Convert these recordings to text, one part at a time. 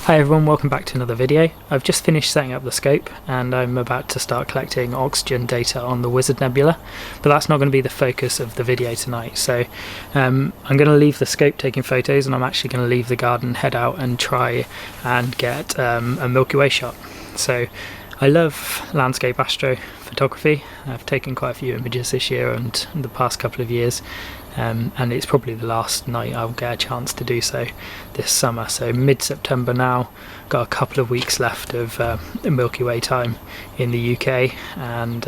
Hi everyone, welcome back to another video. I've just finished setting up the scope and I'm about to start collecting oxygen data on the Wizard Nebula, but that's not going to be the focus of the video tonight. So I'm going to leave the scope taking photos and I'm actually going to leave the garden, head out and try and get a Milky Way shot. So I love landscape astrophotography. I've taken quite a few images this year and the past couple of years. And it's probably the last night I'll get a chance to do so this summer. So mid-September now, got a couple of weeks left of Milky Way time in the UK, and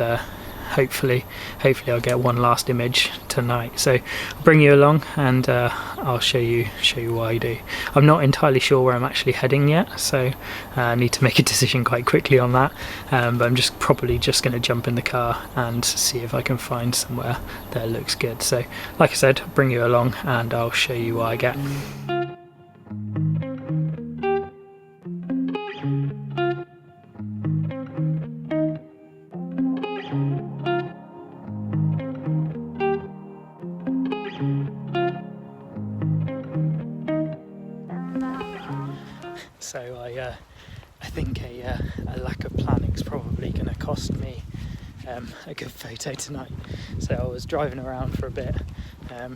hopefully I'll get one last image tonight. So I'll bring you along and I'll show you what I do. I'm not entirely sure where I'm actually heading yet, so I need to make a decision quite quickly on that, but I'm probably just going to jump in the car and see if I can find somewhere that looks good. So like I said, I'll bring you along and I'll show you what I get. So I think a lack of planning is probably going to cost me a good photo tonight. So I was driving around for a bit,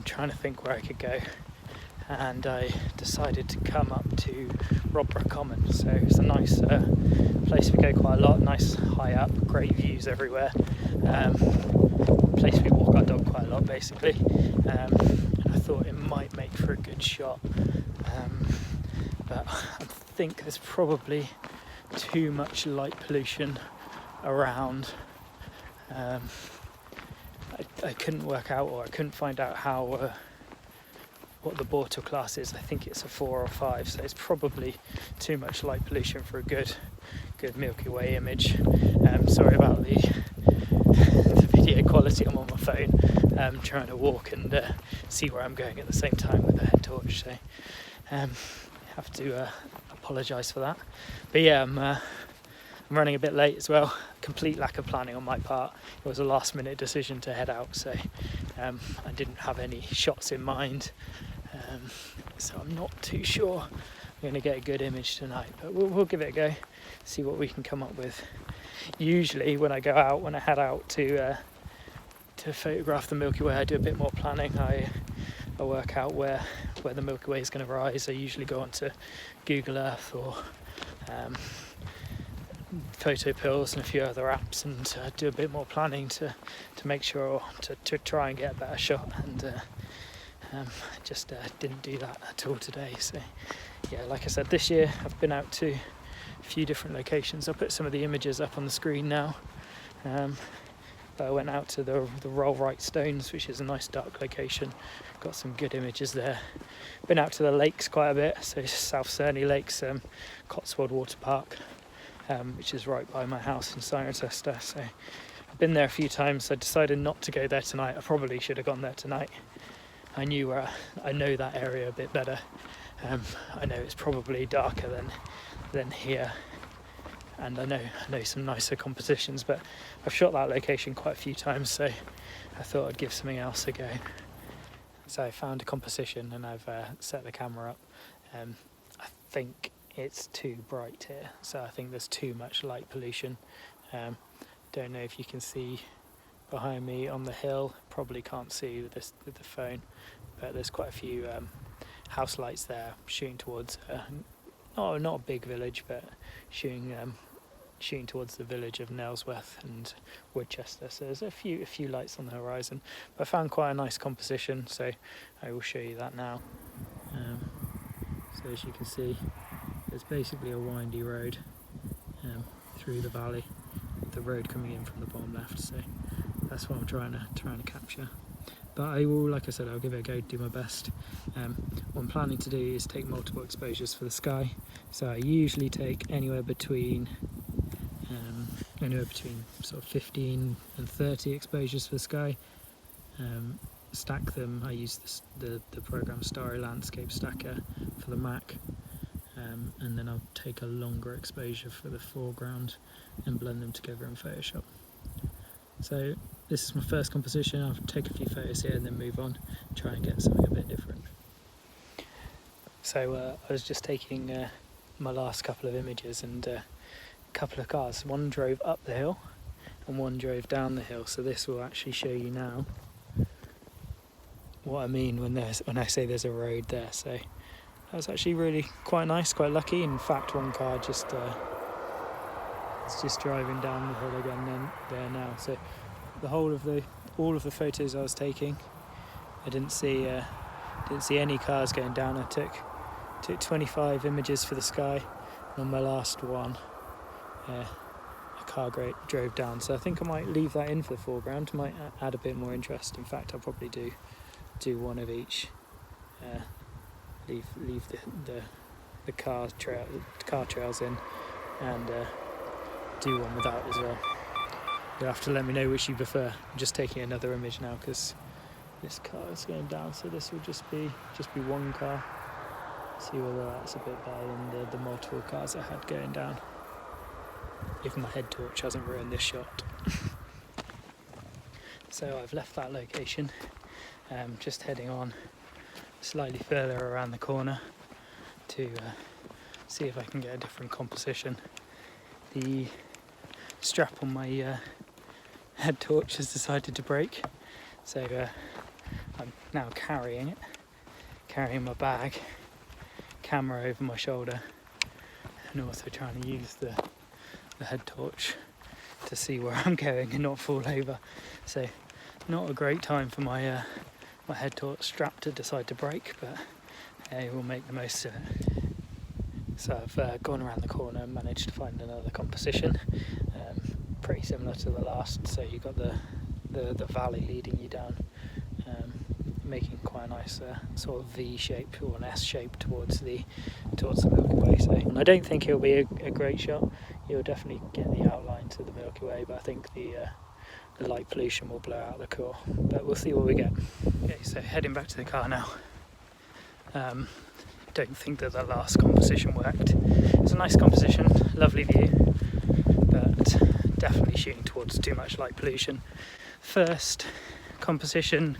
trying to think where I could go, and I decided to come up to Rodborough Common. So it's a nice place we go quite a lot, nice high up, great views everywhere. Place we walk our dog quite a lot basically, and I thought it might make for a good shot. But I think there's probably too much light pollution around. I couldn't work out, or I couldn't find out how what the Bortle class is. I think it's a 4 or 5, so it's probably too much light pollution for a good Milky Way image. Sorry about the video quality. I'm on my phone, trying to walk and see where I'm going at the same time with a head torch. So have to apologise for that. But yeah, I'm running a bit late as well. Complete lack of planning on my part. It was a last minute decision to head out, so I didn't have any shots in mind. So I'm not too sure I'm going to get a good image tonight, but we'll give it a go, see what we can come up with. Usually when I head out to photograph the Milky Way, I do a bit more planning. I work out where the Milky Way is going to rise. I usually go onto Google Earth or Photo Pills and a few other apps, and do a bit more planning to make sure to try and get a better shot, and just didn't do that at all today. So yeah, like I said, this year I've been out to a few different locations. I'll put some of the images up on the screen now. But I went out to the Rollright Stones, which is a nice dark location. Got some good images there. Been out to the lakes quite a bit, so South Cerney Lakes, Cotswold Water Park, which is right by my house in Cirencester. So I've been there a few times. I decided not to go there tonight. I probably should have gone there tonight. I know that area a bit better. I know it's probably darker than here, and I know some nicer compositions, but I've shot that location quite a few times, so I thought I'd give something else a go. So I found a composition and I've set the camera up. I think it's too bright here, so I think there's too much light pollution. Don't know if you can see behind me on the hill, probably can't see with the phone, but there's quite a few house lights there shooting towards not a big village, but shooting towards the village of Nailsworth and Woodchester. So there's a few lights on the horizon, but I found quite a nice composition, so I will show you that now. So as you can see, there's basically a windy road through the valley, with the road coming in from the bottom left, so that's what I'm trying to capture. But I will, like I said, I'll give it a go, do my best. What I'm planning to do is take multiple exposures for the sky. So I usually take anywhere between sort of 15 and 30 exposures for the sky. Stack them. I use the program Starry Landscape Stacker for the Mac, and then I'll take a longer exposure for the foreground and blend them together in Photoshop. So this is my first composition. I'll take a few photos here and then move on, try and get something a bit different. So I was just taking my last couple of images, and a couple of cars. One drove up the hill and one drove down the hill. So this will actually show you now what I mean when I say there's a road there. So that was actually really quite nice, quite lucky. In fact, one car just it's just driving down the hill again there now. So all of the photos I was taking, I didn't see any cars going down. I took 25 images for the sky, and on my last one a car drove down. So I think I might leave that in for the foreground, might add a bit more interest. In fact, I'll probably do one of each. Leave the car trails in, and do one without as well. You'll have to let me know which you prefer. I'm just taking another image now because this car is going down, so this will just be one car. See whether that's a bit better than the multiple cars I had going down, if my head torch hasn't ruined this shot. So I've left that location, just heading on slightly further around the corner to see if I can get a different composition. The strap on my head torch has decided to break, so I'm now carrying my bag, camera over my shoulder, and also trying to use the head torch to see where I'm going and not fall over. So not a great time for my my head torch strap to decide to break, but we'll make the most of it. So I've gone around the corner and managed to find another composition, pretty similar to the last. So you've got the valley leading you down, making quite a nice sort of V shape or an S shape towards the Milky Way. So I don't think it'll be a great shot. You'll definitely get the outlines of the Milky Way, but I think the light pollution will blow out the core. But we'll see what we get. Okay, so heading back to the car now. Don't think that last composition worked. It's a nice composition, lovely view, but definitely shooting towards too much light pollution. First composition,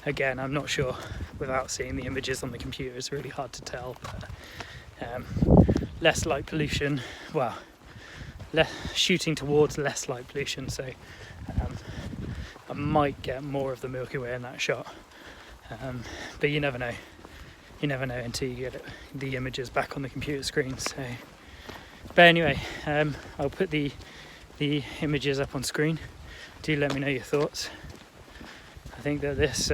again, I'm not sure. Without seeing the images on the computer, it's really hard to tell. But less light pollution, well, shooting towards less light pollution, so I might get more of the Milky Way in that shot. But you never know. You never know until you get the images back on the computer screen. So, but anyway, I'll put the images up on screen. Do let me know your thoughts. I think that this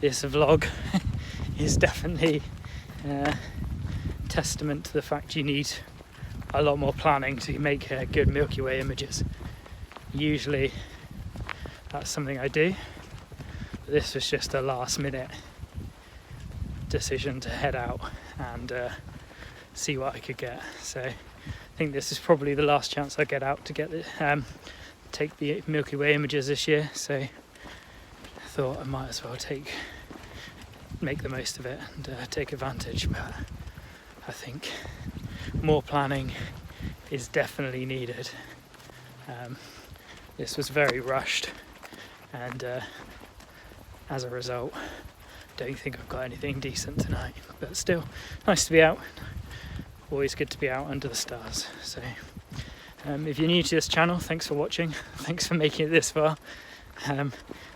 vlog is definitely testament to the fact you need a lot more planning to make good Milky Way images. Usually that's something I do, but this was just a last minute decision to head out and see what I could get. So I think this is probably the last chance I get out to get take the Milky Way images this year. So I thought I might as well make the most of it and take advantage. But I think more planning is definitely needed. This was very rushed, and as a result, don't think I've got anything decent tonight, but still nice to be out. Always good to be out under the stars. So if you're new to this channel, thanks for watching, thanks for making it this far.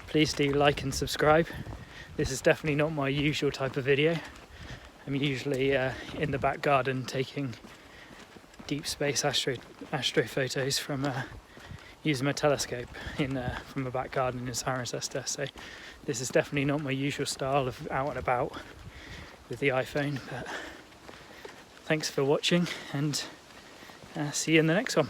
Please do like and subscribe. This is definitely not my usual type of video. I'm usually in the back garden taking deep space astro photos from using my telescope from a back garden in Cirencester. So this is definitely not my usual style of out and about with the iPhone, but thanks for watching, and see you in the next one.